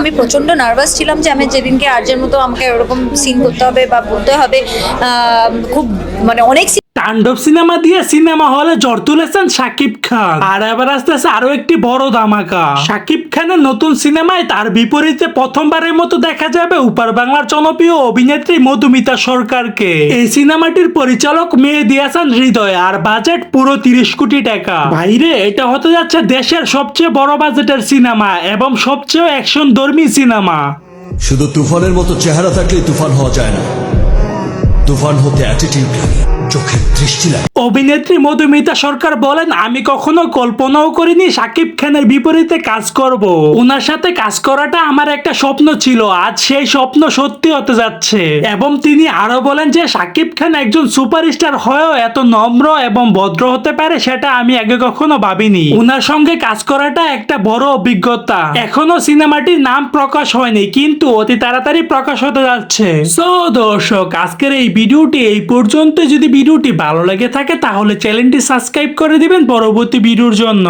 আমি প্রচন্ড নার্ভাস ছিলাম যে আমি যেদিনকে আর্যের মতো আমাকে ওরকম সিন করতে হবে বা বলতে হবে, খুব মানে অনেক তাণ্ডব সিনেমা দিয়ে সিনেমা হলে ঝড় তুলেছেন শাকিব খান। আর এবার আসতেছে আরো একটি বড় ধামাকা। শাকিব খানের নতুন সিনেমায় তার বিপরীতে প্রথমবারের মতো দেখা যাবে উপার বাংলার জনপ্রিয় অভিনেত্রী মধুমিতা সরকারকে। এই সিনেমাটির পরিচালক মেহেদী হাসান হৃদয়, আর বাজেট পুরো 30 কোটি টাকা। বাইরে এটা হতে যাচ্ছে দেশের সবচেয়ে বড় বাজেটের সিনেমা এবং সবচেয়ে অ্যাকশন ধর্মী সিনেমা। শুধু তুফানের মতো চেহারা থাকলেই তুফান হওয়া যায় না, তুফান হতে অ্যাটিটিউড লাগে, চোখের দৃষ্টি লাগে। অভিনেত্রী মধুমিতা সরকার বলেন, আমি কখনো কল্পনাও করিনি শাকিব খানের বিপরীতে কাজ করব। ওনার সাথে কাজ করাটা আমার একটা স্বপ্ন ছিল, আজ সেই স্বপ্ন সত্যি হতে যাচ্ছে। এবং তিনি আরো বলেন যে শাকিব খান একজন সুপারস্টার হয়েও এত নম্র এবং ভদ্র হতে পারে সেটা আমি আগে কখনো ভাবিনি। ওনার সঙ্গে কাজ করাটা একটা বড় অভিজ্ঞতা। এখনো সিনেমাটির নাম প্রকাশ হয়নি, কিন্তু অতি তাড়াতাড়ি প্রকাশ হতে যাচ্ছে। সো দর্শক, আজকের এই ভিডিওটি এই পর্যন্ত। যদি ভিডিওটি ভালো লেগে থাকে তাহলে চ্যানেলটি সাবস্ক্রাইব করে দিবেন পরবর্তী ভিডিওর জন্য।